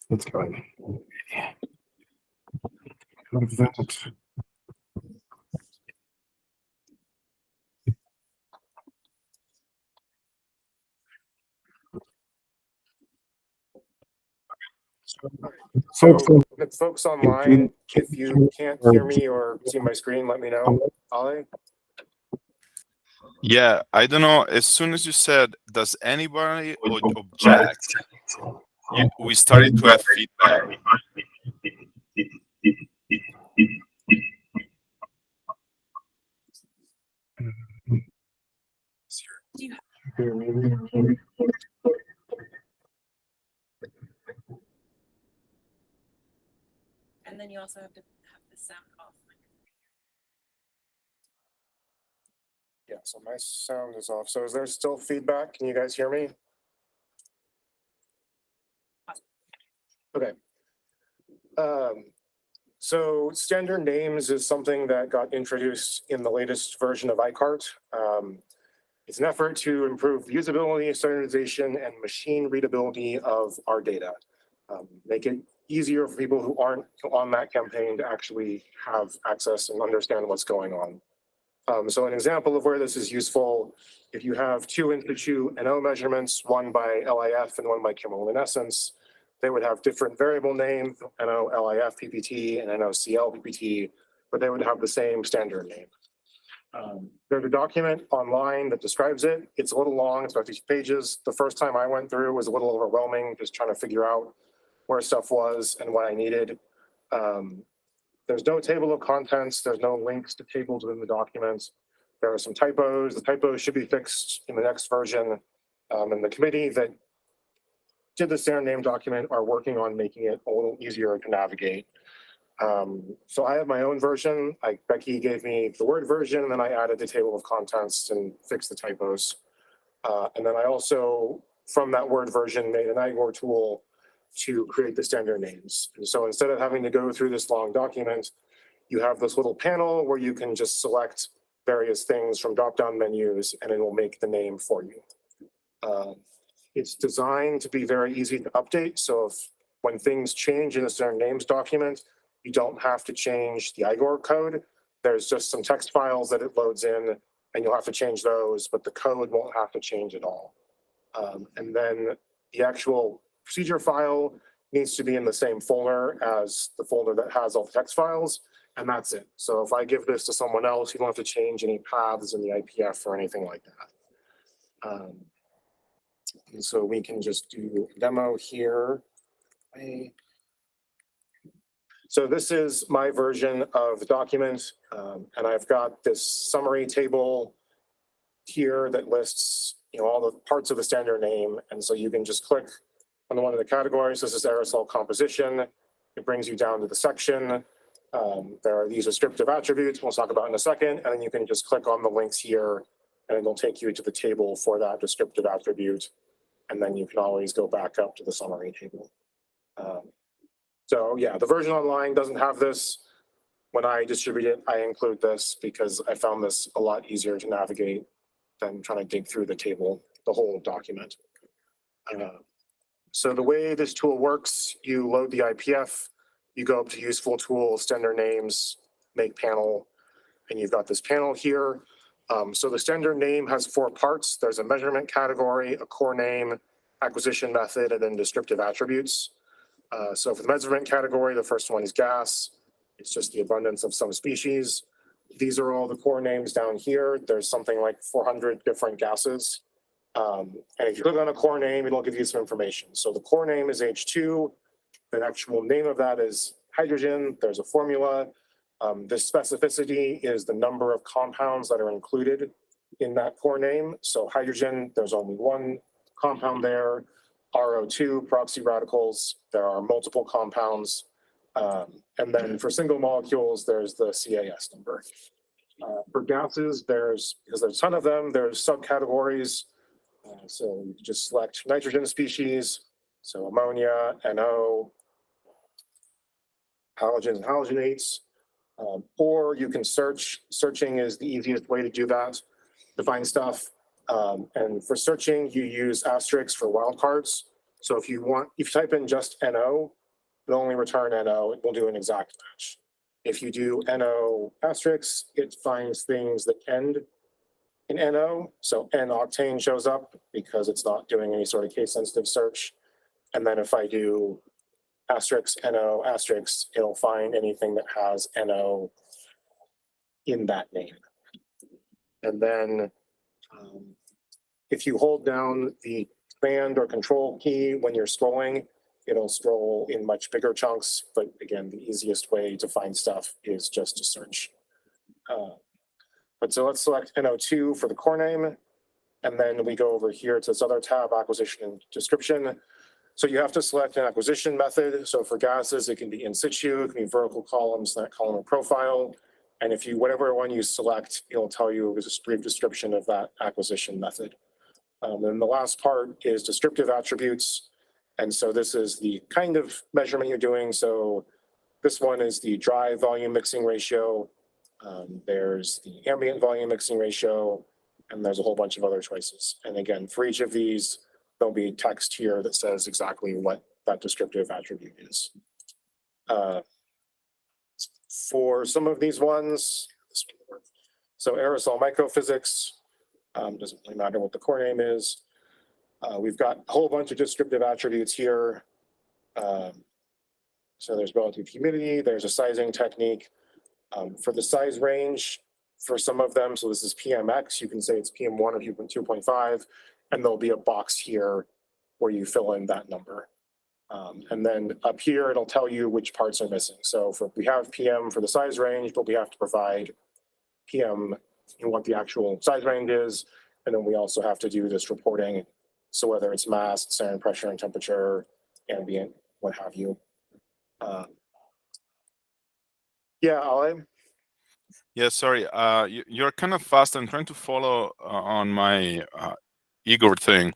Let's go ahead. Go to that. So, folks online, if you can't hear me or see my screen, let me know. Ali? Yeah, I don't know. As soon as you said, does anybody object? We started to have feedback. And then you also have to have the sound off. Yeah, so my sound is off. So is there still feedback? Can you guys hear me? Okay. So standard names is something that got introduced in the latest version of ICARTT. It's an effort to improve usability, standardization, and machine readability of our data. Make it easier for people who aren't on that campaign to actually have access and understand what's going on. So an example of where this is useful, if you have two in situ NO measurements, one by LIF and one by chemoluminescence, they would have different variable names, NO LIF PPT and NO CL PPT, but they would have the same standard name. There's a document online that describes it. It's a little long, it's about 2 pages. The first time I went through it was a little overwhelming, just trying to figure out where stuff was and what I needed. There's no table of contents. There's no links to tables within the document. There are some typos. The typos should be fixed in the next version. And the committee that did the standard name document are working on making it a little easier to navigate. So I have my own version. Becky gave me the Word version, and then I added the table of contents and fixed the typos. And then I also, from that Word version, made an ICARTT tool to create the standard names. And so instead of having to go through this long document, you have this little panel where you can just select various things from drop-down menus, and it will make the name for you. It's designed to be very easy to update. So if when things change in the standard names document, you don't have to change the ICARTT code. There's just some text files that it loads in, and you'll have to change those, but the code won't have to change at all. And then the actual procedure file needs to be in the same folder as the folder that has all the text files, and that's it. So if I give this to someone else, you don't have to change any paths in the IPF or anything like that. And so we can just do a demo here. So this is my version of the document, and I've got this summary table here that lists all the parts of the standard name, and so you can just click on one of the categories. This is aerosol composition. It brings you down to the section. There are these descriptive attributes we'll talk about in a second, and then you can just click on the links here, and it'll take you to the table for that descriptive attribute, and then you can always go back up to the summary table. So yeah, the version online doesn't have this. When I distribute it, I include this because I found this a lot easier to navigate than trying to dig through the table, the whole document. So the way this tool works, you load the IPF, you go up to useful tools, standard names, make panel, and you've got this panel here. So the standard name has 4 parts. There's a measurement category, a core name, acquisition method, and then descriptive attributes. So for the measurement category, the first one is gas. It's just the abundance of some species. These are all the core names down here. There's something like 400 different gases. And if you click on a core name, it'll give you some information. So the core name is H2. The actual name of that is hydrogen. There's a formula. This specificity is the number of compounds that are included in that core name. So hydrogen, there's only one compound there. RO2, proxy radicals, there are multiple compounds. And then for single molecules, there's the CAS number. For gases, because there's a ton of them, there's subcategories. So you can just select nitrogen species, so ammonia, NO, halogens and halogenates, or you can search. Searching is the easiest way to do that, to find stuff. And for searching, you use asterisks for wildcards. So if you type in just NO, it'll only return NO. It will do an exact match. If you do NO asterisk, it finds things that end in NO. So N-octane shows up because it's not doing any sort of case-sensitive search. And then if I do asterisk NO asterisk, it'll find anything that has NO in that name. And then if you hold down the command or control key when you're scrolling, it'll scroll in much bigger chunks. But again, the easiest way to find stuff is just to search. But so let's select NO2 for the core name. And then we go over here to this other tab, acquisition and description. So you have to select an acquisition method. So for gases, it can be in situ, it can be vertical columns, that column profile. And if you, whatever one you select, it'll tell you a brief description of that acquisition method. And the last part is descriptive attributes. And so this is the kind of measurement you're doing. So this one is the dry volume mixing ratio. There's the ambient volume mixing ratio, and there's a whole bunch of other choices. And again, for each of these, there'll be text here that says exactly what that descriptive attribute is. For some of these ones, so aerosol microphysics, doesn't really matter what the core name is. We've got a whole bunch of descriptive attributes here. So there's relative humidity, there's a sizing technique. For the size range, for some of them, so this is PMX, you can say it's PM1 or 2.5, and there'll be a box here where you fill in that number. And then up here, it'll tell you which parts are missing. So we have PM for the size range, but we have to provide PM and what the actual size range is. And then we also have to do this reporting. So whether it's mass, sarin pressure and temperature, ambient, what have you. Yeah, Ale? Yeah, sorry. You're kind of fast. I'm trying to follow on my Igor thing.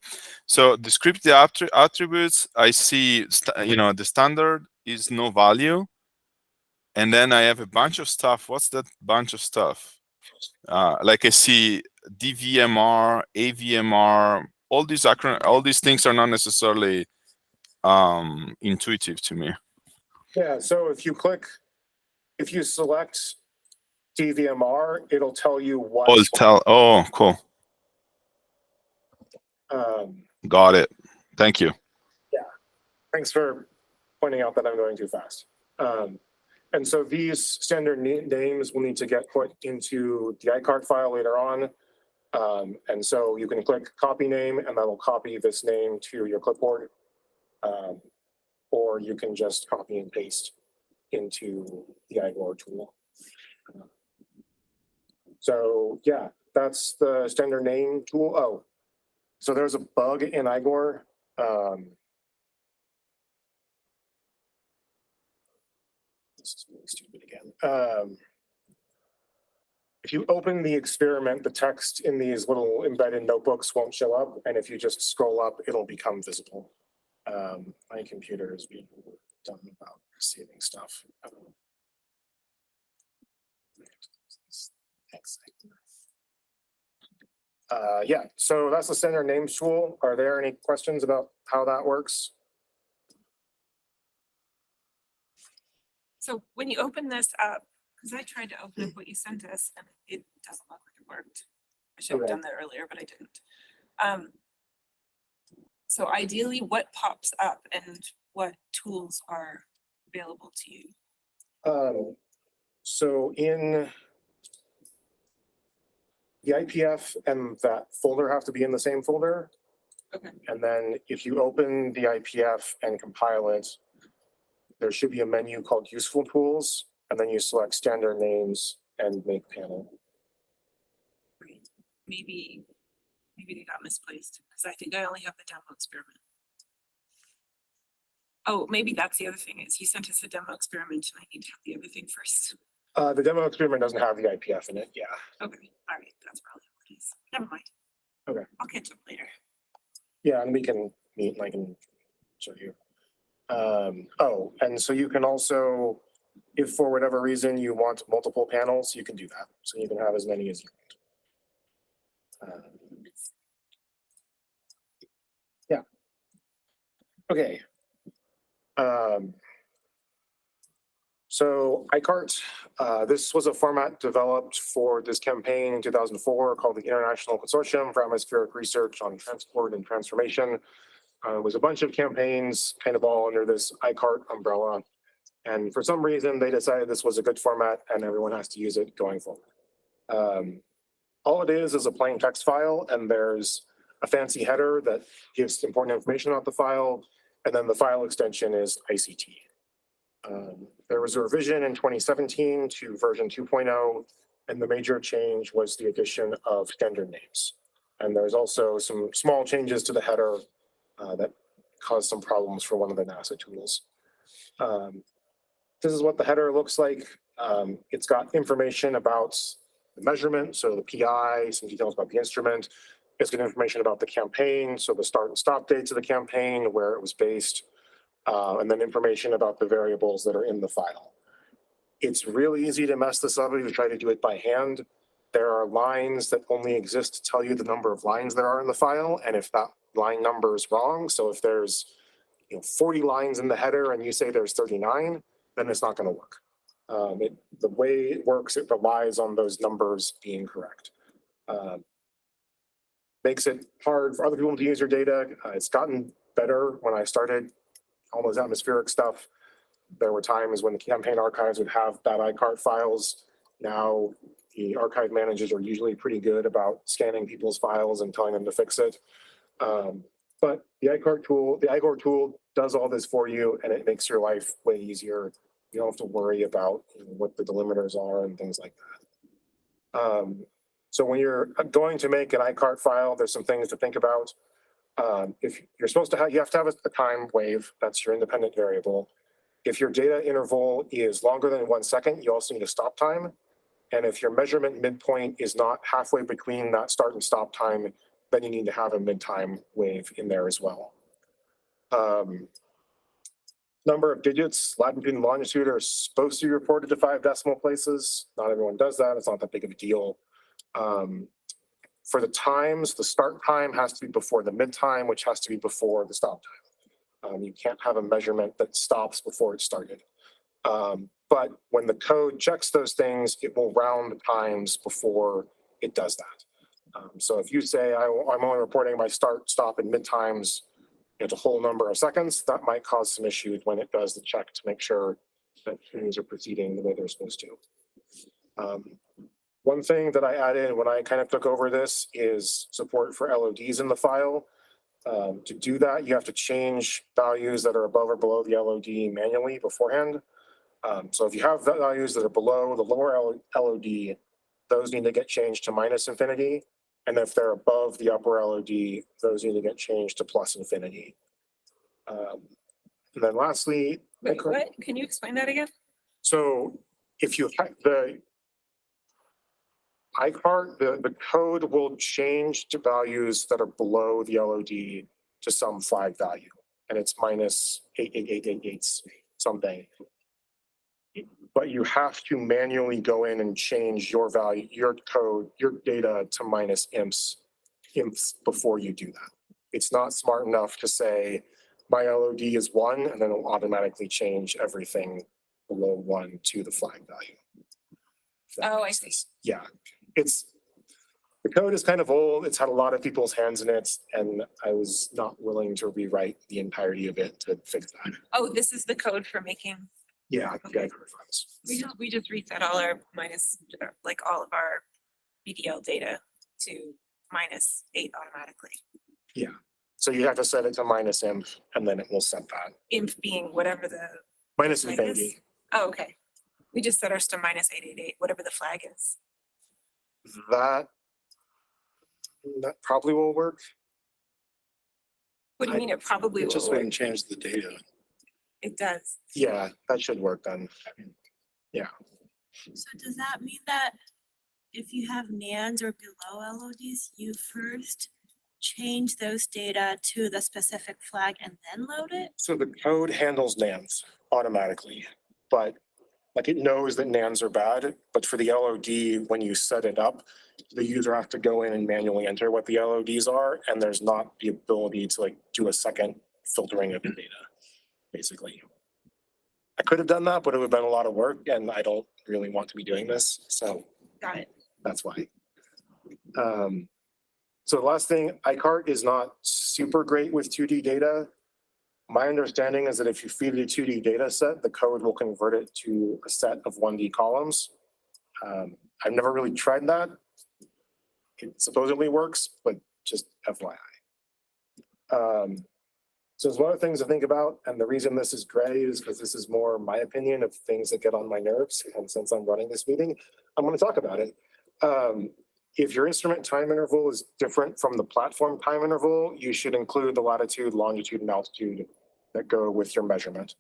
So descriptive attributes, I see, the standard is no value. And then I have a bunch of stuff. What's that bunch of stuff? Like I see DVMR, AVMR, all these things are not necessarily intuitive to me. Yeah, so if you select DVMR, it'll tell you what. Oh, cool. Got it. Thank you. Yeah, thanks for pointing out that I'm going too fast. And so these standard names will need to get put into the ICARTT file later on. And so you can click copy name and that'll copy this name to your clipboard. Or you can just copy and paste into the IGOR tool. So yeah, that's the standard name tool. Oh, so there's a bug in IGOR. This is really stupid again. If you open the experiment, the text in these little embedded notebooks won't show up. And if you just scroll up, it'll become visible. My computer is being dumb about saving stuff. Yeah, so that's the standard names tool. Are there any questions about how that works? So when you open this up, because I tried to open up what you sent us and it doesn't look like it worked. I should have done that earlier, but I didn't. So ideally, what pops up and what tools are available to you? So in the IPF and that folder have to be in the same folder. Okay. And then if you open the IPF and compile it, there should be a menu called useful tools, and then you select standard names and make panel. Great. Maybe they got misplaced because I think I only have the demo experiment. Oh, maybe that's the other thing is you sent us a demo experiment and I need to have the other thing first. The demo experiment doesn't have the IPF in it, yeah. Okay, all right, that's probably what it is. Never mind. Okay. I'll catch up later. Yeah, and we can meet and I can show you. Oh, and so you can also, if for whatever reason you want multiple panels, you can do that. So you can have as many as you want. Yeah. Okay. So ICARTT, this was a format developed for this campaign in 2004 called the International Consortium for Atmospheric Research on Transport and Transformation. It was a bunch of campaigns kind of all under this ICARTT umbrella. And for some reason, they decided this was a good format and everyone has to use it going forward. All it is a plain text file, and there's a fancy header that gives important information about the file, and then the file extension is ICT. There was a revision in 2017 to version 2.0, and the major change was the addition of standard names. And there's also some small changes to the header that caused some problems for one of the NASA tools. This is what the header looks like. It's got information about the measurement, so the PI, some details about the instrument. It's got information about the campaign, so the start and stop dates of the campaign, where it was based, and then information about the variables that are in the file. It's really easy to mess this up if you try to do it by hand. There are lines that only exist to tell you the number of lines there are in the file, and if that line number is wrong, so if there's 40 lines in the header and you say there's 39, then it's not going to work. The way it works, it relies on those numbers being correct. Makes it hard for other people to use your data. It's gotten better. When I started all those atmospheric stuff, there were times when the campaign archives would have bad ICARTT files. Now the archive managers are usually pretty good about scanning people's files and telling them to fix it. But the ICARTT tool does all this for you, and it makes your life way easier. You don't have to worry about what the delimiters are and things like that. So when you're going to make an ICARTT file, there's some things to think about. If you're supposed to have, you have to have a time wave. That's your independent variable. If your data interval is longer than 1 second, you also need a stop time. And if your measurement midpoint is not halfway between that start and stop time, then you need to have a mid-time wave in there as well. Number of digits, latitude and longitude are supposed to be reported to 5 decimal places. Not everyone does that. It's not that big of a deal. For the times, the start time has to be before the mid-time, which has to be before the stop time. You can't have a measurement that stops before it started. But when the code checks those things, it will round the times before it does that. So if you say, I'm only reporting my start, stop, and mid-times, it's a whole number of seconds, that might cause some issues when it does the check to make sure that things are proceeding the way they're supposed to. One thing that I added when I kind of took over this is support for LODs in the file. To do that, you have to change values that are above or below the LOD manually beforehand. So if you have values that are below the lower LOD, those need to get changed to -infinity. And if they're above the upper LOD, those need to get changed to +infinity. And then lastly, Wait, what? Can you explain that again? so if you have the ICARTT, the code will change to values that are below the LOD to some flag value, and it's -88888 something. But you have to manually go in and change your value, your code, your data to -imps before you do that. It's not smart enough to say my LOD is 1, and then it'll automatically change everything below 1 to the flag value. Oh, I see. Yeah, the code is kind of old. It's had a lot of people's hands in it, and I was not willing to rewrite the entirety of it to fix that. Oh, this is the code for making. Yeah, Okay. ICARTT files. We just reset all our like all of our BDL data to -8 automatically. Yeah, so you have to set it to -imp, and then it will set that. Imp being whatever the, -infinity. oh, okay. We just set ours to -888, whatever the flag is. That probably will work. What do you mean it probably will Just work? wouldn't change the data. It does. Yeah, that should work then. So does that mean that if you have NANs or below LODs, you first change those data to the specific flag and then load it? So the code handles nans automatically, but like it knows that nans are bad, but for the LOD, when you set it up, the user has to go in and manually enter what the LODs are, and there's not the ability to like do a second filtering of the data, basically. I could have done that, but it would have been a lot of work and I don't really want to be doing this. So Got it. that's why. So the last thing, ICARTT is not super great with 2D data. My understanding is that if you feed it a 2D data set, the code will convert it to a set of 1D columns. I've never really tried that. It supposedly works, but just FYI. So there's a lot of things to think about, and the reason this is gray is because this is more my opinion of things that get on my nerves, and since I'm running this meeting, I'm going to talk about it. If your instrument time interval is different from the platform time interval, you should include the latitude, longitude, and altitude that go with your measurement.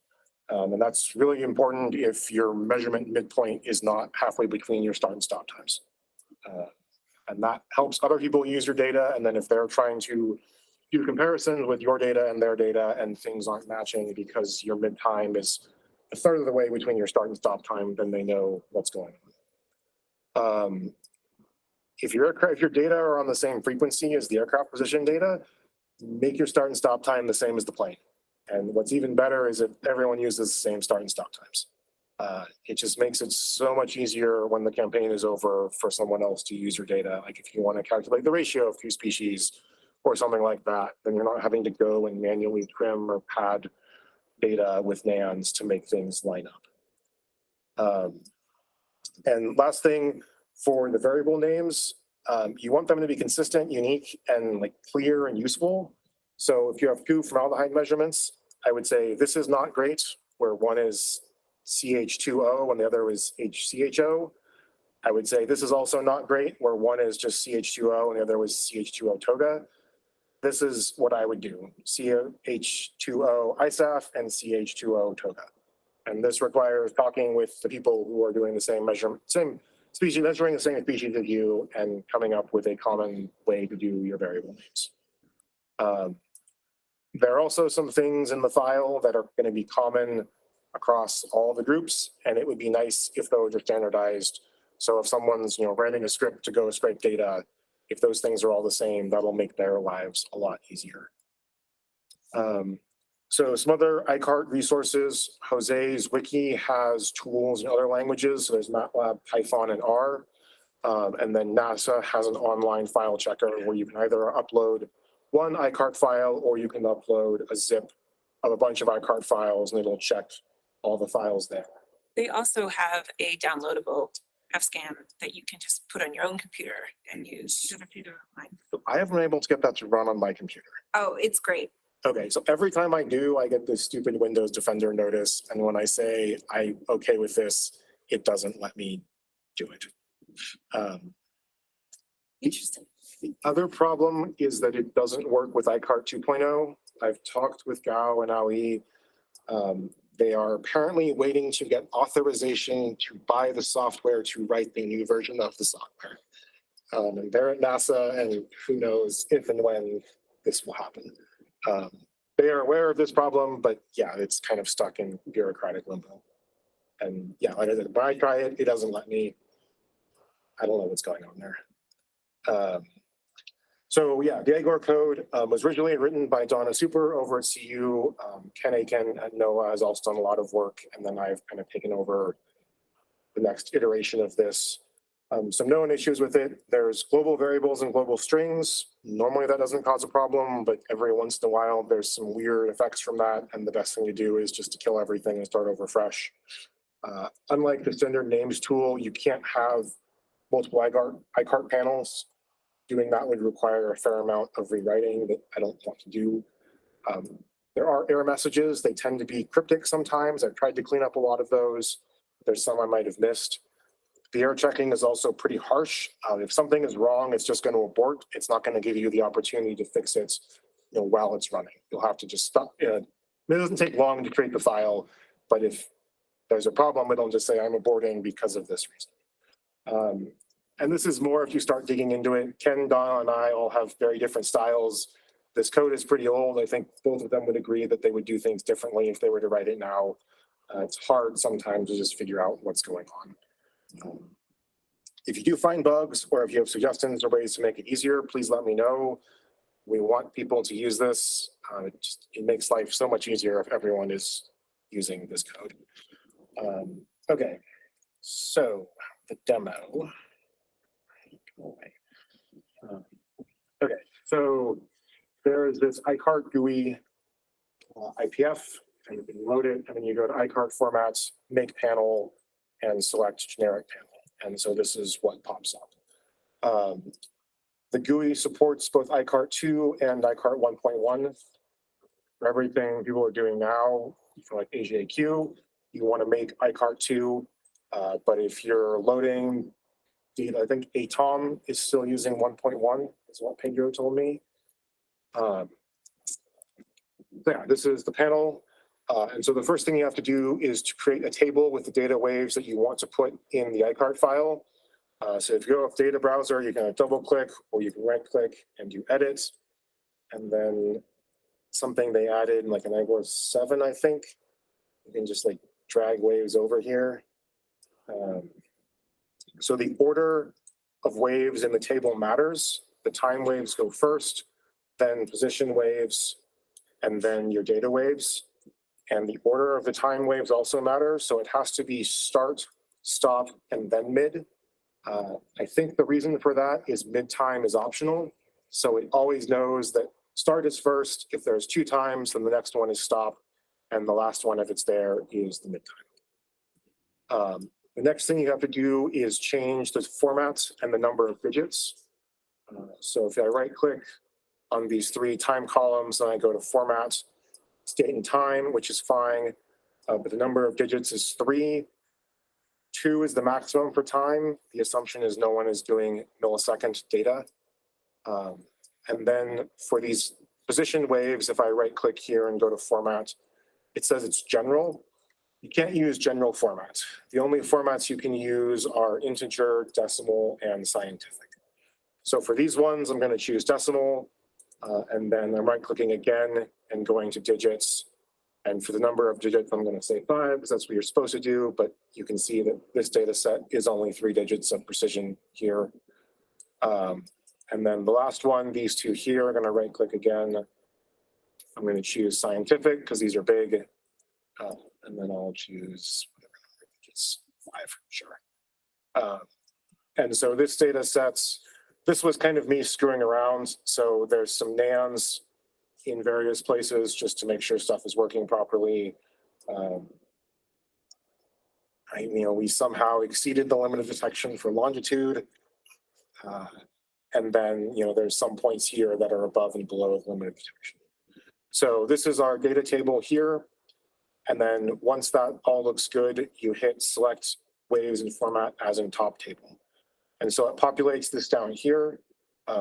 And that's really important if your measurement midpoint is not halfway between your start and stop times. And that helps other people use your data, and then if they're trying to do comparisons with your data and their data and things aren't matching because your mid time is a third of the way between your start and stop time, then they know what's going on. If your data are on the same frequency as the aircraft position data, make your start and stop time the same as the plane. And what's even better is if everyone uses the same start and stop times. It just makes it so much easier when the campaign is over for someone else to use your data. Like if you want to calculate the ratio of two species, or something like that, then you're not having to go and manually trim or pad data with NANs to make things line up. And last thing, for the variable names, you want them to be consistent, unique, and like clear and useful. So if you have two formaldehyde measurements, I would say this is not great, where one is CH2O and the other is HCHO. I would say this is also not great, where one is just CH2O and the other was CH2O toga. This is what I would do, CH2O ISAF and CH2O toga. And this requires talking with the people who are doing the same measurement, same species, measuring the same species as you and coming up with a common way to do your variable names. There are also some things in the file that are going to be common across all the groups, and it would be nice if those are standardized. So if someone's writing a script to go scrape data, if those things are all the same, that'll make their lives a lot easier. So some other ICARTT resources, Jose's wiki has tools in other languages. So there's MATLAB, Python, and R. And then NASA has an online file checker where you can either upload one ICARTT file or you can upload a zip of a bunch of ICARTT files and it'll check all the files there. They also have a downloadable FSCAN that you can just put on your own computer and use. You don't have to do it online. So I haven't been able to get that to run on my computer. Oh, it's great. Okay, so every time I do, I get this stupid Windows Defender notice. And when I say I'm okay with this, it doesn't let me do it. Interesting. The other problem is that it doesn't work with ICARTT 2.0. I've talked with Gao and Ali. They are apparently waiting to get authorization to buy the software to write the new version of the software. And they're at NASA, and who knows if and when this will happen. They are aware of this problem, but yeah, it's kind of stuck in bureaucratic limbo. And yeah, like I said, when I try it, it doesn't let me. I don't know what's going on there. So yeah, the IGOR code was originally written by Donna Super over at CU. Ken Aiken at NOAA has also done a lot of work, and then I've kind of taken over the next iteration of this. Some known issues with it. There's global variables and global strings. Normally that doesn't cause a problem, but every once in a while there's some weird effects from that, and the best thing to do is just to kill everything and start over fresh. Unlike the standard names tool, you can't have multiple ICARTT panels. Doing that would require a fair amount of rewriting that I don't want to do. There are error messages. They tend to be cryptic sometimes. I've tried to clean up a lot of those. There's some I might have missed. The error checking is also pretty harsh. If something is wrong, it's just going to abort. It's not going to give you the opportunity to fix it while it's running. You'll have to just stop. It doesn't take long to create the file, but if there's a problem, it'll just say I'm aborting because of this reason. And this is more if you start digging into it. Ken, Donna, and I all have very different styles. This code is pretty old. I think both of them would agree that they would do things differently if they were to write it now. It's hard sometimes to just figure out what's going on. If you do find bugs or if you have suggestions or ways to make it easier, please let me know. We want people to use this. It makes life so much easier if everyone is using this code. Okay, so the demo. Okay, so there is this ICARTT GUI IPF, and you can load it, and then you go to ICARTT formats, make panel, and select generic panel. And so this is what pops up. The GUI supports both ICARTT 2 and ICARTT 1.1. For everything people are doing now, for like AJQ, you want to make ICARTT 2, but if you're loading data, I think ATOM is still using 1.1, is what Pedro told me. Yeah, this is the panel. And so the first thing you have to do is to create a table with the data waves that you want to put in the ICARTT file. So if you go up data browser, you can double click or you can right click and do edit. And then something they added in like an Angular 7, I think. You can just like drag waves over here. So the order of waves in the table matters. The time waves go first, then position waves, and then your data waves. And the order of the time waves also matters. So it has to be start, stop, and then mid. I think the reason for that is mid time is optional. So it always knows that start is first. If there's 2 times, then the next one is stop. And the last one, if it's there, is the mid time. The next thing you have to do is change the format and the number of digits. So if I right click on these 3 time columns, then I go to format, state and time, which is fine, but the number of digits is 3. 2 is the maximum for time. The assumption is no one is doing millisecond data. And then for these position waves, if I right click here and go to format, it says it's general. You can't use general formats. The only formats you can use are integer, decimal, and scientific. So for these ones, I'm going to choose decimal, and then I'm right clicking again and going to digits. And for the number of digits, I'm going to say 5 because that's what you're supposed to do. But you can see that this data set is only 3 digits of precision here. And then the last one, these 2 here, I'm going to right click again. I'm going to choose scientific because these are big. And then I'll choose whatever number of digits, 5, sure. And so this data sets, this was kind of me screwing around. So there's some nans in various places just to make sure stuff is working properly. We somehow exceeded the limit of detection for longitude. And then, there's some points here that are above and below the limit of detection. So this is our data table here. And then once that all looks good, you hit select waves and format as in top table. And so it populates this down here.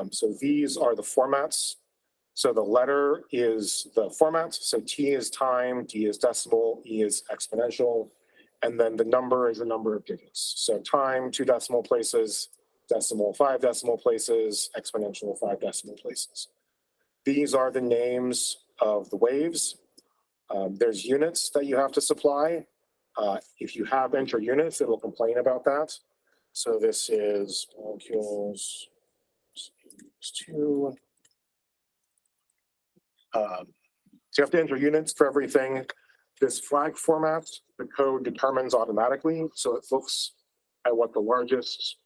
So these are the formats. So the letter is the format. So T is time, D is decimal, E is exponential. And then the number is the number of digits. So time, 2 decimal places, decimal, 5 decimal places, exponential, 5 decimal places. These are the names of the waves. There's units that you have to supply. If you have enter units, it will complain about that. So this is molecules 2. So you have to enter units for everything. This flag format, the code determines automatically. So it looks at what the largest,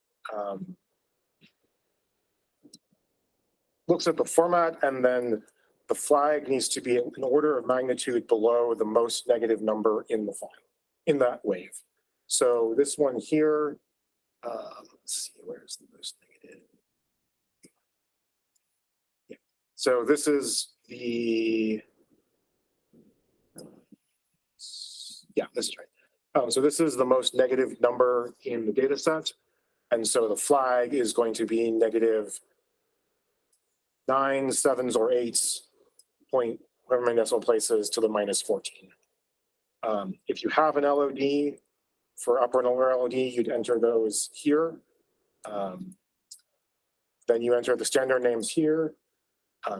looks at the format, and then the flag needs to be an order of magnitude below the most negative number in the file, in that wave. So this one here, let's see, where's the most negative? Yeah. So this is the, yeah, this is right. So this is the most negative number in the data set. And so the flag is going to be negative 9, 7s, or 8s, point, whatever many decimal places, to the minus 14. If you have an LOD for upper and lower LOD, you'd enter those here. Then you enter the standard names here.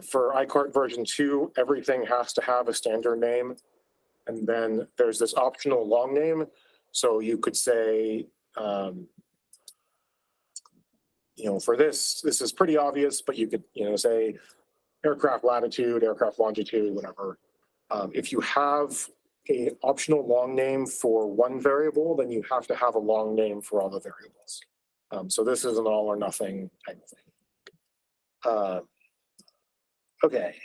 For ICARTT version 2, everything has to have a standard name. And then there's this optional long name. So you could say, for this is pretty obvious, but you could, say aircraft latitude, aircraft longitude, whatever. If you have a optional long name for one variable, then you have to have a long name for all the variables. So this is an all or nothing type of thing. Okay.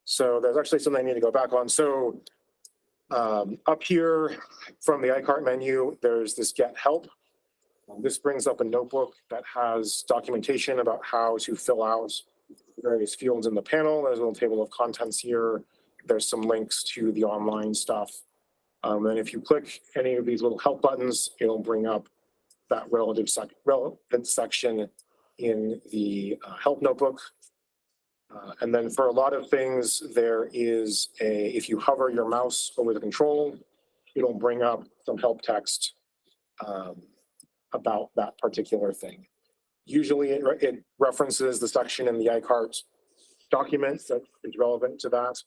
So there's actually something I need to go back on. So up here from the ICARTT menu, there's this get help. This brings up a notebook that has documentation about how to fill out various fields in the panel. There's a little table of contents here. There's some links to the online stuff. And if you click any of these little help buttons, it'll bring up that relevant section in the help notebook. And then for a lot of things, there is if you hover your mouse over the control, it'll bring up some help text about that particular thing. Usually it references the section in the ICARTT document that is relevant to that.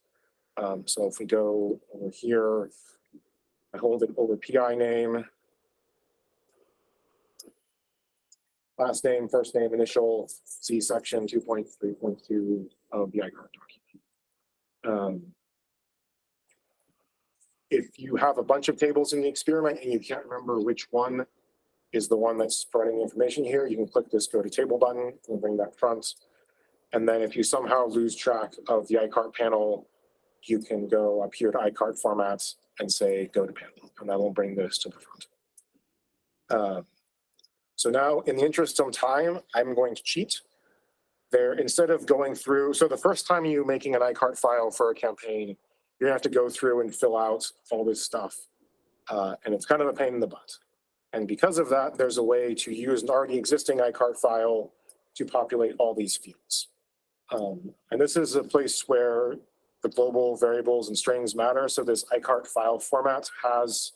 So if we go over here, I hold it over PI name, last name, first name, initial, see section 2.3.2 of the ICARTT document. If you have a bunch of tables in the experiment and you can't remember which one is the one that's providing the information here, you can click this go to table button and bring that front. And then if you somehow lose track of the ICARTT panel, you can go up here to ICARTT formats and say go to panel, and that will bring this to the front. So now, in the interest of time, I'm going to cheat. There, instead of going through, so the first time you're making an ICARTT file for a campaign, you're gonna have to go through and fill out all this stuff. And it's kind of a pain in the butt. And because of that, there's a way to use an already existing ICARTT file to populate all these fields. And this is a place where the global variables and strings matter. So this ICARTT file format has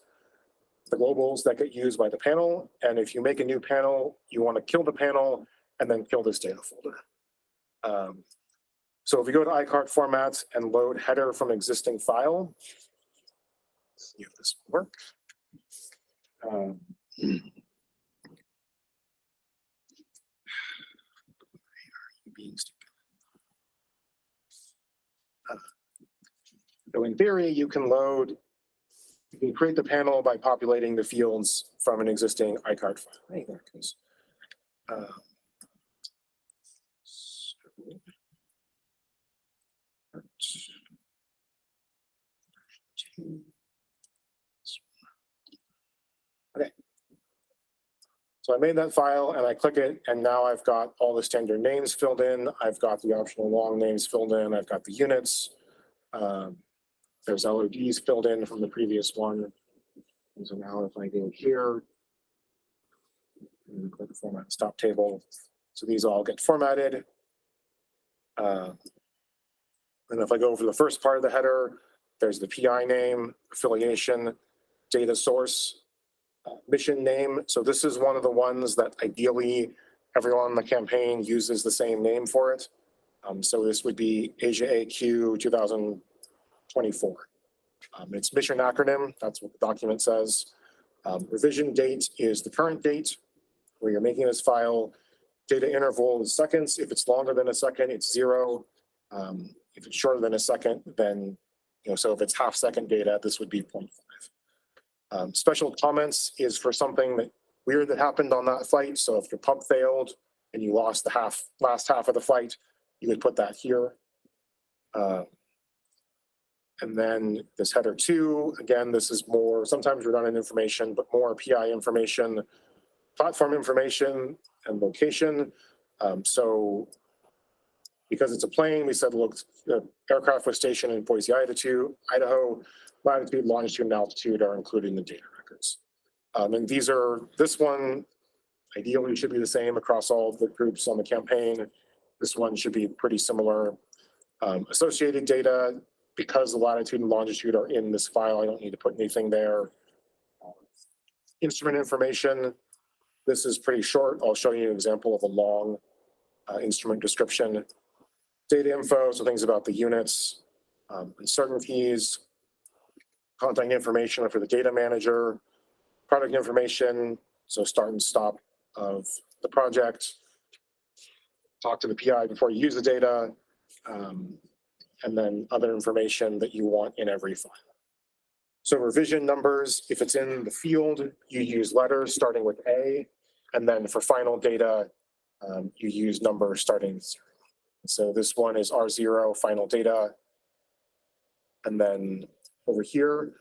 the globals that get used by the panel. And if you make a new panel, you want to kill the panel and then kill this data folder. So if we go to ICARTT formats and load header from existing file, let's see if this will work. Being stupid. So in theory, you can create the panel by populating the fields from an existing ICARTT file. Hey, there it goes. Okay. So I made that file and I click it, and now I've got all the standard names filled in. I've got the optional long names filled in. I've got the units. There's LODs filled in from the previous one. And so now if I go here, and click format stop table, so these all get formatted. And if I go over the first part of the header, there's the PI name, affiliation, data source, mission name. So this is one of the ones that ideally everyone in the campaign uses the same name for it. So this would be Asia AQ 2024. It's mission acronym, that's what the document says. Revision date is the current date where you're making this file. Data interval is seconds. If it's longer than a second, it's 0. If it's shorter than a second, then, so if it's half second data, this would be 0.5. Special comments is for something weird that happened on that flight. So if your pump failed and you lost the last half of the flight, you would put that here. And then this header 2, again, this is more sometimes redundant information, but more PI information, platform information, and location. So because it's a plane, we said, look, the aircraft was stationed in Boise, Idaho. Latitude, longitude, and altitude are included in the data records. And this one ideally should be the same across all the groups on the campaign. This one should be pretty similar. Associated data, because the latitude and longitude are in this file, I don't need to put anything there. Instrument information, this is pretty short. I'll show you an example of a long instrument description. Data info, so things about the units, uncertainties, contact information for the data manager, product information, so start and stop of the project, talk to the PI before you use the data, and then other information that you want in every file. So revision numbers, if it's in the field, you use letters starting with A, and then for final data, you use numbers starting with 0. So this one is R0 final data. And then over here,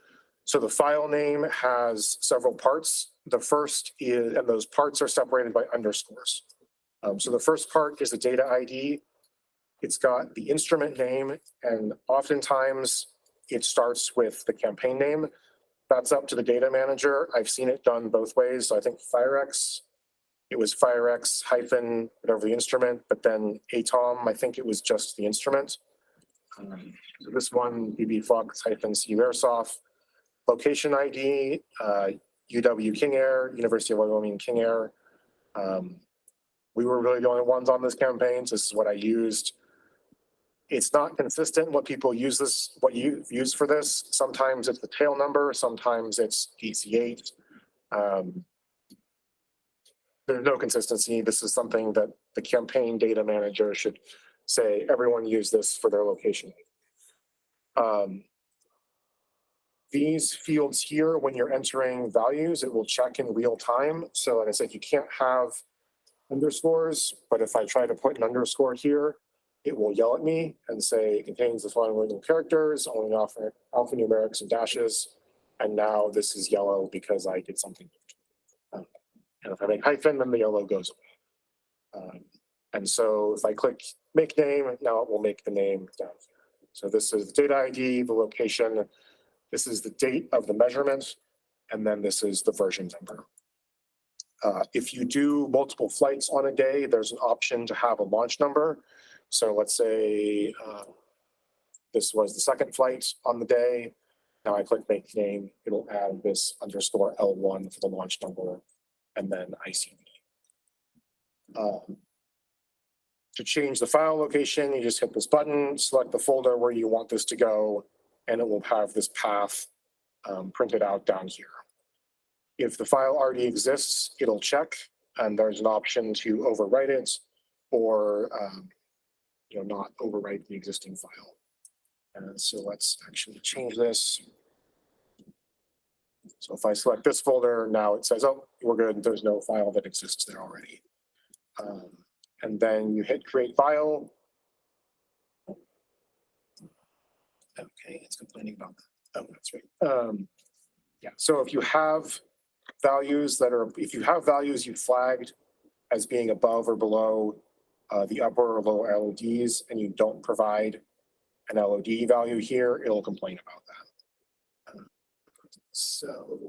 so the file name has several parts. The first is, and those parts are separated by underscores. So the first part is the data ID. It's got the instrument name, and oftentimes it starts with the campaign name. That's up to the data manager. I've seen it done both ways. So I think FireX, it was FireX hyphen whatever the instrument, but then ATOM, I think it was just the instrument. So this one, BBFlux hyphen CU Airsoft. Location ID, UW King Air, University of Wyoming King Air. We were really the only ones on this campaign, so this is what I used. It's not consistent what people use this, what you use for this. Sometimes it's the tail number, sometimes it's DC8. There's no consistency. This is something that the campaign data manager should say, everyone use this for their location. These fields here, when you're entering values, it will check in real time. So like I said, you can't have underscores, but if I try to put an underscore here, it will yell at me and say it contains the following characters, only alphanumerics and dashes. And now this is yellow because I did something. And if I make hyphen, then the yellow goes away. And so if I click make name, now it will make the name down here. So this is the data ID, the location. This is the date of the measurement. And then this is the version number. If you do multiple flights on a day, there's an option to have a launch number. So let's say this was the second flight on the day. Now I click make name, it'll add this underscore L1 for the launch number, and then ICD. To change the file location, you just hit this button, select the folder where you want this to go, and it will have this path printed out down here. If the file already exists, it'll check, and there's an option to overwrite it or not overwrite the existing file. And so let's actually change this. So if I select this folder, now it says, oh, we're good. There's no file that exists there already. And then you hit create file. Okay, it's complaining about that. Oh, that's right. Yeah, so if you have values you flagged as being above or below the upper or lower LODs, and you don't provide an LOD value here, it'll complain about that. So,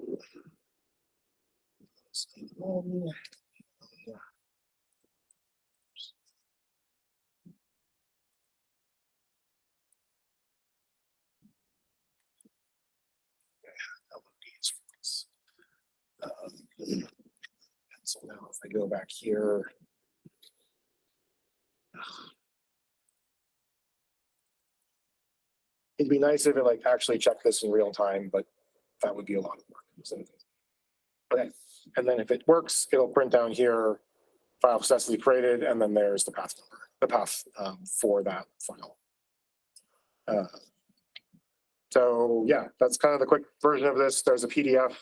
so now if I go back here, it'd be nice if it actually checked this in real time, but that would be a lot of work. Okay, and then if it works, it'll print down here, file successfully created, and then there's the path number, the path for that file. So yeah, that's kind of the quick version of this. There's a PDF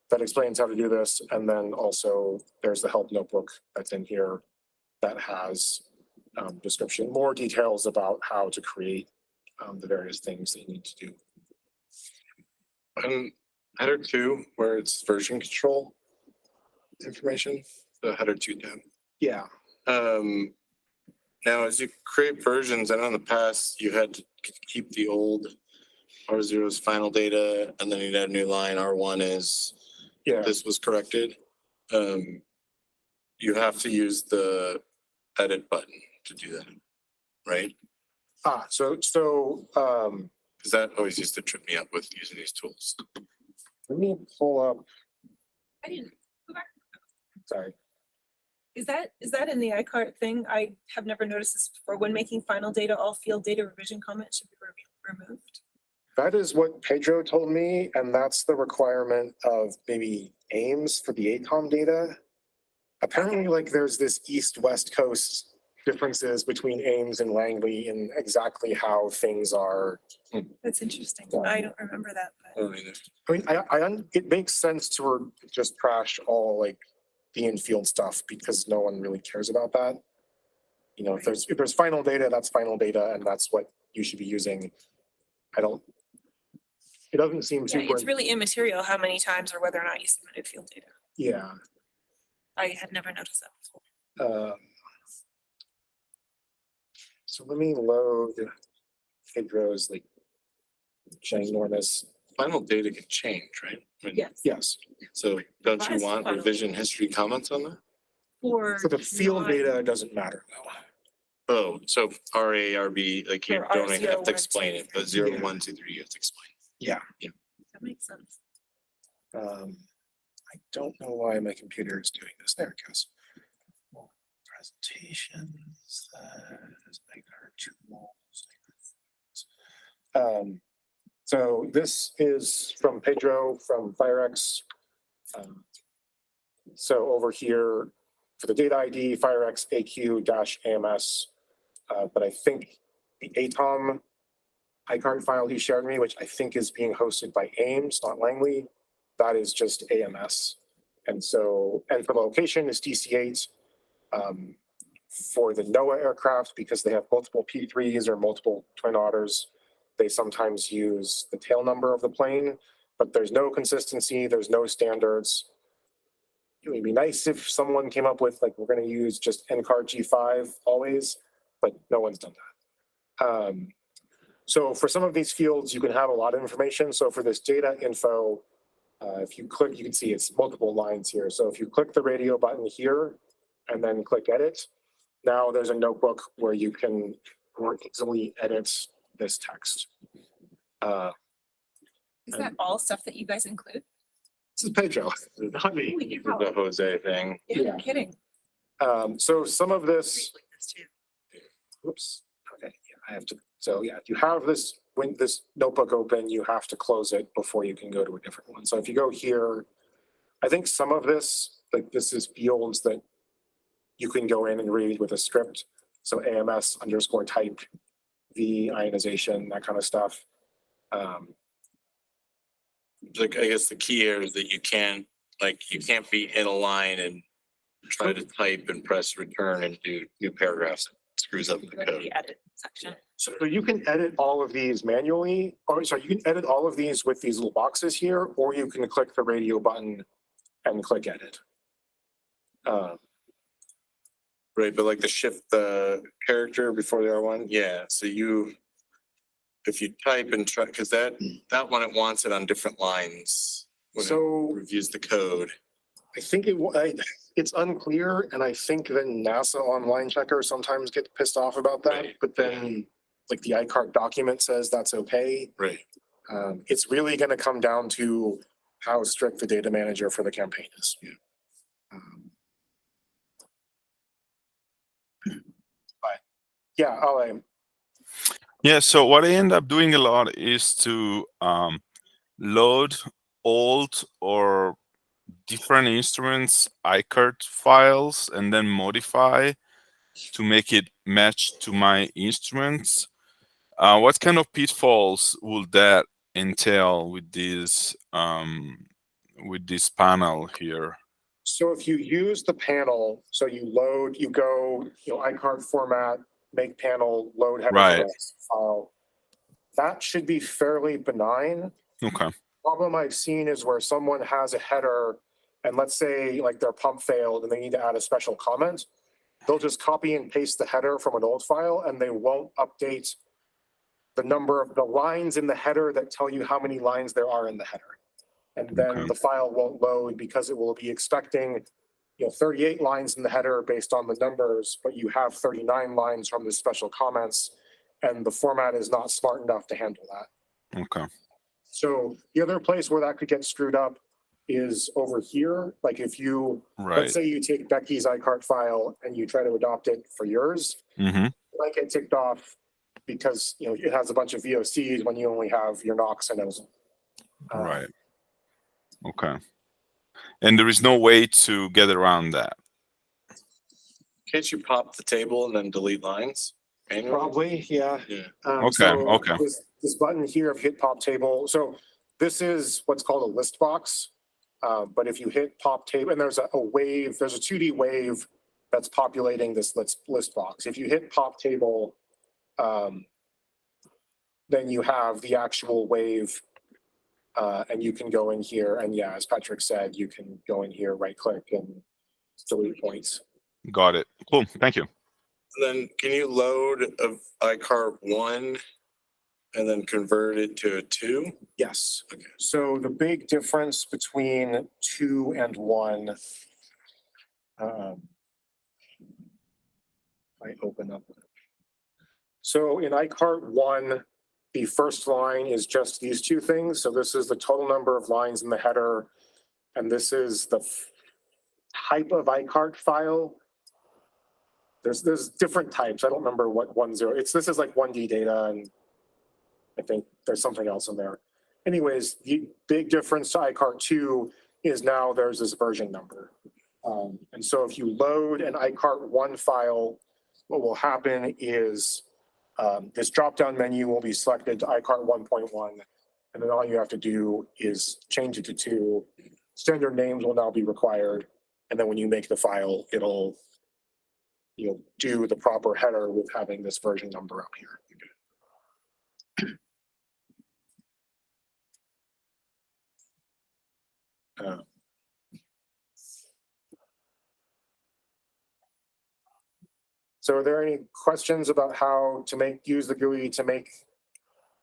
that explains how to do this, and then also there's the help notebook that's in here that has description, more details about how to create the various things that you need to do. Header 2, where it's version control information, the header 2 tab. Yeah. Now, as you create versions, I know in the past you had to keep the old R0's final data, and then you'd add a new line. R1 is, Yeah. this was corrected. You have to use the edit button to do that, right? So Because that always used to trip me up with using these tools. let me pull up. I didn't go back. Sorry. Is that in the ICARTT thing? I have never noticed this before. When making final data, all field data revision comments should be removed. That is what Pedro told me, and that's the requirement of maybe AIMS for the ATOM data. Apparently, there's this East-West Coast differences between Ames and Langley in exactly how things are. That's interesting. Yeah. I don't remember that, I but don't either. I mean, it makes sense to just trash all like the infield stuff because no one really cares about that. You know, if there's final data, that's final data, and that's what you should be using. It doesn't seem yeah, super. it's really immaterial how many times or whether or not you submitted field data. Yeah. I had never noticed that before. So let me load Pedro's like ginormous. Final data can change, right? I mean, Yes. So don't you Last want final revision history comments on that? For the field data, it doesn't matter though. Oh, so RA, RB, like you Or don't R even have 0, to 1, explain 2, it, but 3. 0, 1, 2, 3, you have to explain. That makes sense. I don't know why my computer is doing this. There it goes. Presentations. So this is from Pedro from FireX. So over here for the data ID, FireX AQ-AMS. But I think the ATOM ICARTT file he shared me, which I think is being hosted by Ames, not Langley, that is just AMS. And so, and for the location is DC-8. For the NOAA aircraft, because they have multiple P3s or multiple Twin Otters, they sometimes use the tail number of the plane, but there's no consistency, there's no standards. It would be nice if someone came up with like, we're going to use just ICARTT G5 always, but no one's done that. So for some of these fields, you can have a lot of information. So for this data info, if you click, you can see it's multiple lines here. So if you click the radio button here and then click edit, now there's a notebook where you can more easily edit this text. Is that all stuff that you guys include? This is Pedro, not me. Holy cow. The Jose thing. Yeah, Yeah. no kidding. So some of this, Like this too. whoops, okay, yeah, I have to, so yeah, if you have this, when this notebook open, you have to close it before you can go to a different one. So if you go here, I think some of this, like this is fields that you can go in and read with a script. So AMS underscore type, V ionization, that kind of stuff. Like, I guess the key here is that you can't be in a line and try to type and press return and do new paragraphs. It screws up the Go to code. the edit section. So you can edit all of these manually, or sorry, you can edit all of these with these little boxes here, or you can click the radio button and click edit. Right, but like the shift the character before the R1, yeah, so if you type and try, because that one, it wants it on different lines. When it So reviews the code. I think it's unclear, and I think that NASA online checker sometimes get pissed off about that, Right. but then like the ICARTT document says that's okay. Right. It's really gonna come down to how strict the data manager for the campaign is. But yeah, Yeah, so what I end up doing a lot is to load old or different instruments ICARTT files and then modify to make it match to my instruments. What kind of pitfalls would that entail with this panel here? so if you use the panel, so you go, ICARTT format, make panel, load header Right. file, that should be fairly benign. Okay. Problem I've seen is where someone has a header and let's say like their pump failed and they need to add a special comment. They'll just copy and paste the header from an old file and they won't update the number of the lines in the header that tell you how many lines there are in the header. And then Okay. the file won't load because it will be expecting 38 lines in the header based on the numbers, but you have 39 lines from the special comments and the format is not smart enough to handle that. Okay. So the other place where that could get screwed up is over here. Like if you, Right. let's say you take Becky's ICARTT file and you try to adopt it for yours, Mm-hmm. it might get ticked off because it has a bunch of VOCs when you only have your NOx and ozone. Right. Okay. And there is no way to get around that. Can't you pop the table and then delete lines manually? Probably, yeah. Yeah. Okay. This button here of hit pop table, so this is what's called a list box. But if you hit pop table, and there's a wave, there's a 2D wave that's populating this list box. If you hit pop table, then you have the actual wave, and you can go in here, and yeah, as Patrick said, you can go in here, right click and delete points. Got it. Cool. Thank you. Then can you load a ICART 1 and then convert it to a 2? Yes. Okay. So the big difference between 2 and 1. I open up. So in ICART 1, the first line is just these two things. So this is the total number of lines in the header, and this is the type of ICART file. There's different types. I don't remember what 1.0. This is like 1D data, and I think there's something else in there. Anyways, the big difference to ICART 2 is now there's this version number. And so if you load an ICART 1 file, what will happen is this drop-down menu will be selected to ICART 1.1, and then all you have to do is change it to 2. Standard names will now be required, and then when you make the file, you'll do the proper header with having this version number up here. So are there any questions about how to use the GUI to make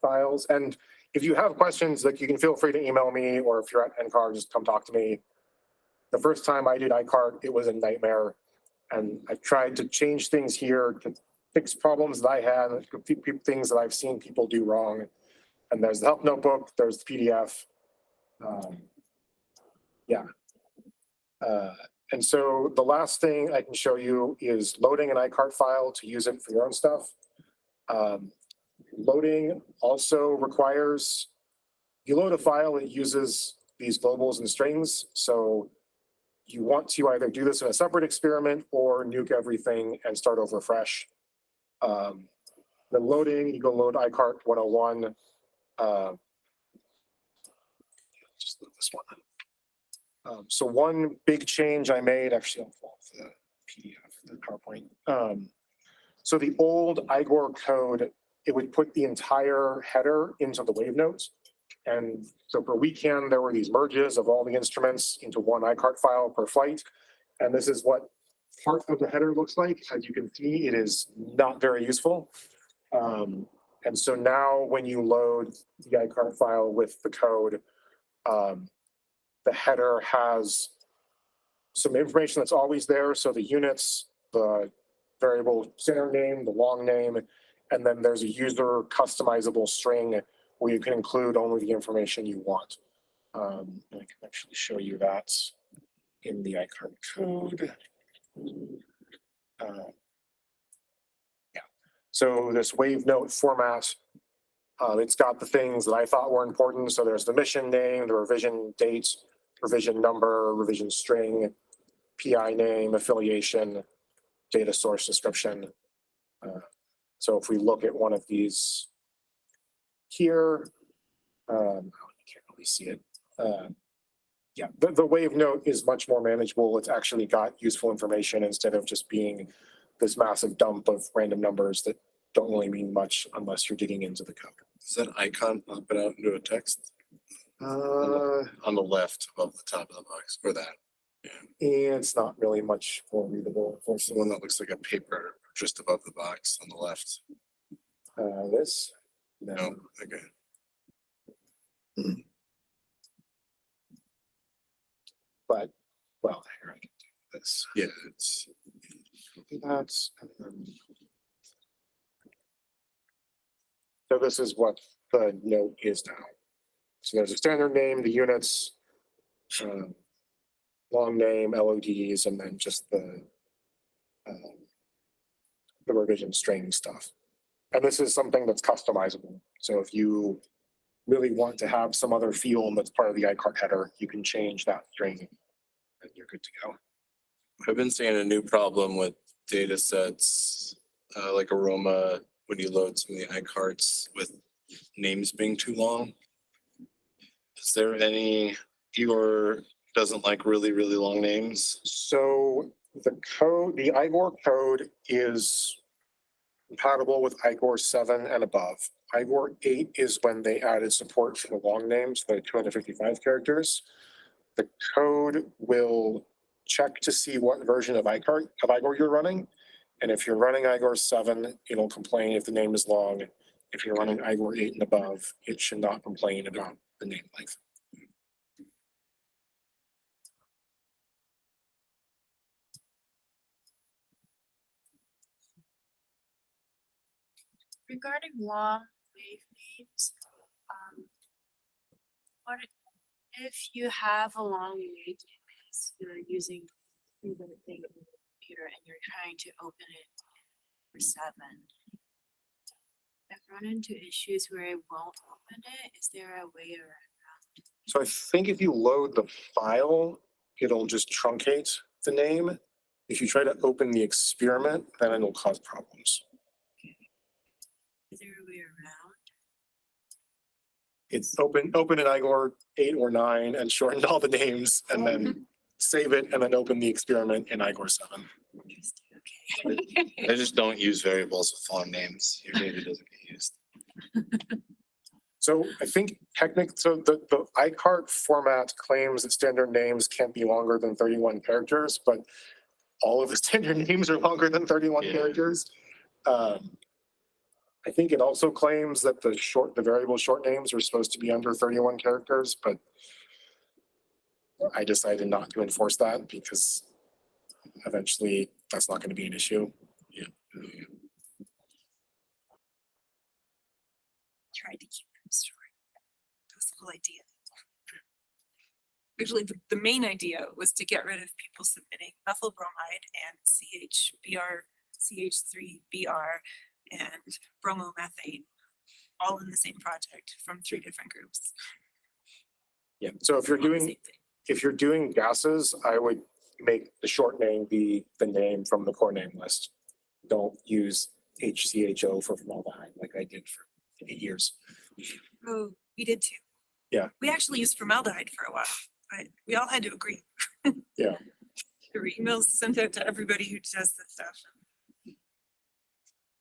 files? And if you have questions, like, you can feel free to email me, or if you're at NCAR, just come talk to me. The first time I did ICART, it was a nightmare. And I tried to change things here to fix problems that I had, things that I've seen people do wrong. And there's the help notebook, there's the PDF. And so the last thing I can show you is loading an ICART file to use it for your own stuff. Loading also requires, you load a file, it uses these globals and strings. So you want to either do this in a separate experiment or nuke everything and start over fresh. Then loading, you go load ICART 101. Just load this one. So one big change I made, actually, I'll pull off the PDF, the PowerPoint. So the old IGOR code, it would put the entire header into the wave notes. And so for weekend, there were these merges of all the instruments into one ICART file per flight. And this is what part of the header looks like. As you can see, it is not very useful. And so now when you load the ICART file with the code, the header has some information that's always there. So the units, the variable standard name, the long name, and then there's a user customizable string where you can include only the information you want. And I can actually show you that in the ICART code. So this wave note format, it's got the things that I thought were important. So there's the mission name, the revision date, revision number, revision string, PI name, affiliation, data source description. So if we look at one of these here, you can't really see it. Yeah, the wave note is much more manageable. It's actually got useful information instead of just being this massive dump of random numbers that don't really mean much unless you're digging into the code. Is that icon pop it out into a text? On the left above the top of the box, or that? It's not really much more readable. It's the one that looks like a paper just above the box on the left. This? No, okay. But, well, here I can do this. Yeah, it's That's, so this is what the note is now. So there's a standard name, the units, long name, LODs, and then just the revision string stuff. And this is something that's customizable. So if you really want to have some other field that's part of the ICART header, you can change that string and you're good to go. I've been seeing a new problem with data sets, like aroma, when you load some of the iCarts with names being too long. Is there any, Igor doesn't like really, really long names? So the code, the IGOR code is compatible with IGOR 7 and above. IGOR 8 is when they added support for the long names, the 255 characters. The code will check to see what version of IGOR you're running. And if you're running IGOR 7, it'll complain if the name is long. If you're running IGOR 8 and above, it should not complain about the name length. Regarding long wave names, what if you have a long wave database you're using through the thing on the computer and you're trying to open it for 7? I've run into issues where it won't open it. Is there a way around? So I think if you load the file, it'll just truncate the name. If you try to open the experiment, then it'll cause problems. Is there a way around? It's open in IGOR 8 or 9 and shorten all the names and then save it and then open the experiment in IGOR 7. Interesting, okay. I just don't use variables with long names. Your data doesn't get used. So I think so the ICARTT format claims that standard names can't be longer than 31 characters, but all of the standard names are longer than 31 Yeah. characters. I think it also claims that the variable short names are supposed to be under 31 characters, but I decided not to enforce that because eventually that's not going to be an issue. Yeah. Tried to keep them short. That's the whole idea. Actually, the main idea was to get rid of people submitting methyl bromide and CH3BR and bromomethane all in the same project from 3 different groups. Yeah. So if you're on the doing same thing. if you're doing gases, I would make the short name be the name from the core name list. Don't use HCHO for formaldehyde like I did for 8 years. Oh, we did too. Yeah. We actually used formaldehyde for a while, but we all had to agree. Yeah. There were emails sent out to everybody who does this stuff.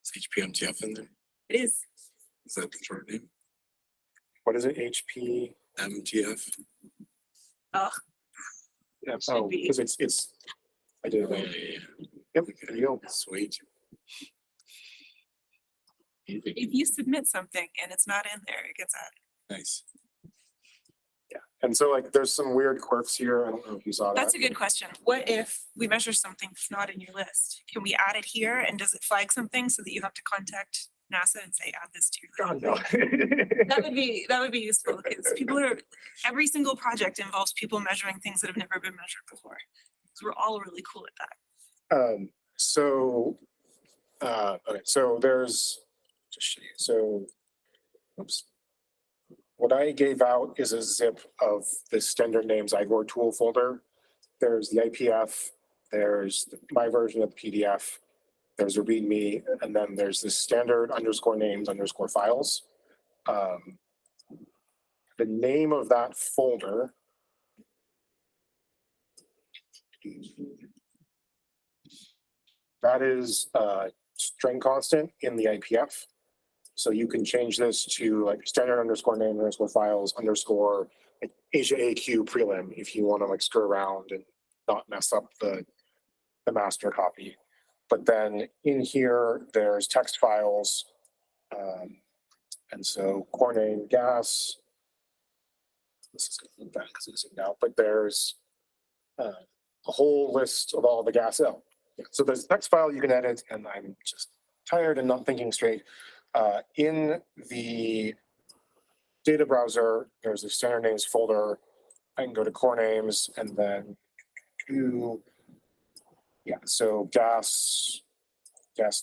Is HPMTF in there? It is. Is that the short name? What is it? HP? MTF? Oh, Yeah. Should Oh, be. because it's I did it. Yeah, wrong. yeah, yeah. Yep. There you go. Sweet. if you submit something and it's not in there, it gets added. Nice. Yeah. And so like there's some weird quirks here. I don't know if you saw that. That's a good question. What if we measure something that's not in your list? Can we add it here and does it flag something so that you have to contact NASA and say, add this to your God, list? no. That would be useful because every single project involves people measuring things that have never been measured before. So we're all really cool at that. Okay, so there's, just show you, so, oops. What I gave out is a zip of the standard names IGOR tool folder. There's the IPF, there's my version of the PDF, there's a README, and then there's the standard _names _files. The name of that folder that is string constant in the IPF. So you can change this to like standard _name _files _ like Asia AQ prelim if you want to like screw around and not mess up the master copy. But then in here, there's text files. And so core name gas. This is going to back because it's zoomed out, but there's a whole list of all the gas L. Yeah, so there's a text file you can edit, and I'm just tired and not thinking straight. In the data browser, there's a standard names folder. I can go to core names and then do, yeah, so gas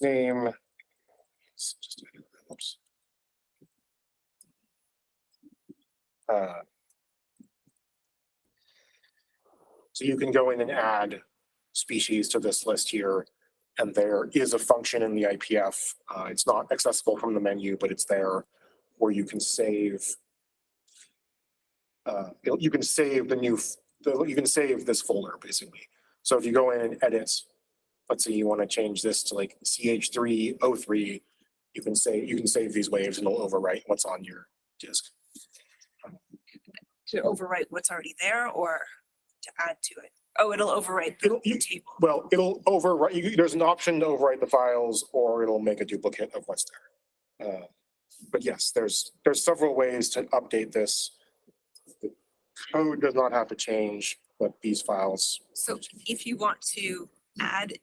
name. Just, oops. So you can go in and add species to this list here And there is a function in the IPF. It's not accessible from the menu, but it's there where you can save. You can save you can save this folder basically. So if you go in and edit, let's say you want to change this to like CH303, you can save these waves and it'll overwrite what's on your disk. To overwrite what's already there or to add to it? Oh, it'll overwrite the table. Well, it'll overwrite, there's an option to overwrite the files or it'll make a duplicate of what's there. But yes, there's several ways to update this. The code does not have to change, but these files. So if you want to add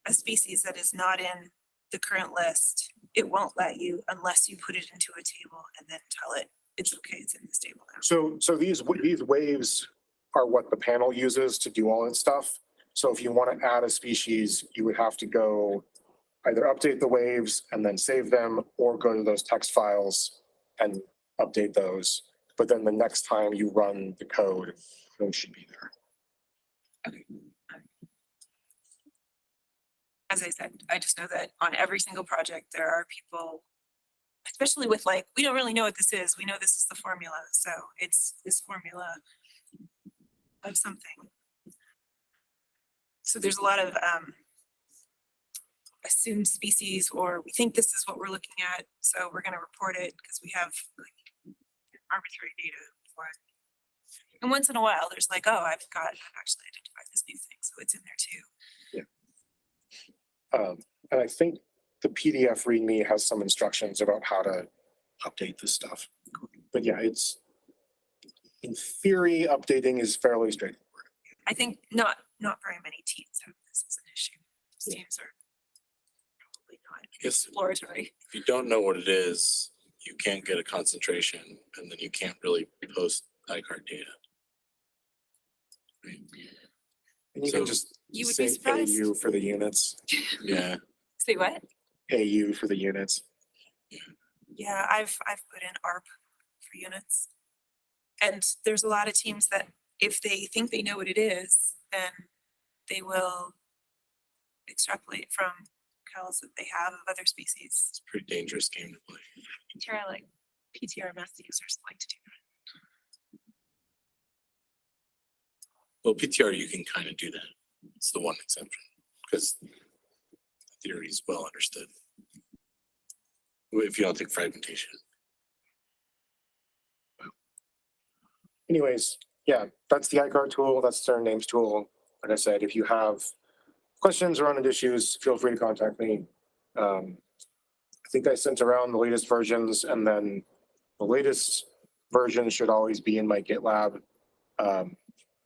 a species that is not in the current list, it won't let you unless you put it into a table and then tell it it's okay, it's in this table now. So these waves are what the panel uses to do all its stuff. So if you want to add a species, you would have to go either update the waves and then save them, or go to those text files and update those. But then the next time you run the code, those should be there. Okay. As I said, I just know that on every single project, there are people, especially with like, we don't really know what this is. We know this is the formula. So it's this formula of something. So there's a lot of assumed species, or we think this is what we're looking at. So we're going to report it because we have like arbitrary data for it. And once in a while, there's like, oh, I've actually identified this new thing. So it's in there too. And I think the PDF README has some instructions about how to update this stuff. But yeah, it's, in theory, updating is fairly straightforward. I think not very many teams have this as an issue. Most teams are probably not Yes. exploratory. If you don't know what it is, you can't get a concentration, and then you can't really post ICARTT data. Right? And you So can just you would be say surprised. AU for the units. Yeah, Say what? AU for the units. Yeah, I've put in ARP for units. And there's a lot of teams that if they think they know what it is, then they will extrapolate from calls that they have of other species. it's a pretty dangerous game to play. PTR math users like to do that. Well, PTR, you can kind of do that. It's the one exception, because the theory is well understood. If you don't think fragmentation. Anyways, yeah, that's the ICARTT tool. That's their names tool. Like I said, if you have questions or on issues, feel free to contact me. I think I sent around the latest versions, and then the latest version should always be in my GitLab.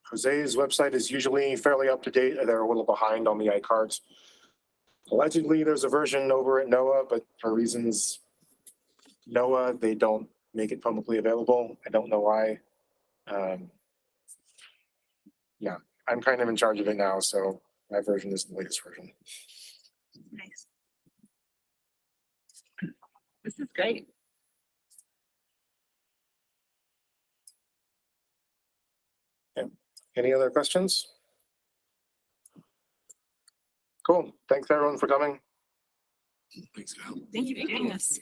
Jose's website is usually fairly up to date. They're a little behind on the ICARTT. Allegedly, there's a version over at NOAA, but for reasons NOAA, they don't make it publicly available. I don't know why. Yeah, I'm kind of in charge of it now, so my version is the latest version. Nice. This is great. Any other questions? Cool. Thanks everyone for coming. Thanks, Kyle. Thank you for doing this.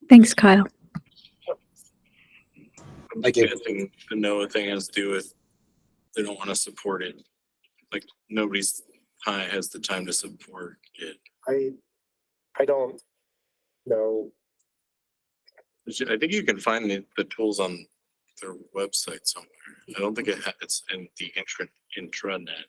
Thanks, Kyle. I'm guessing the NOAA thing has to do with they don't want to support it. Like nobody's has the time to support it. I don't know. I think you can find the tools on their website somewhere. I don't think it's in the intranet.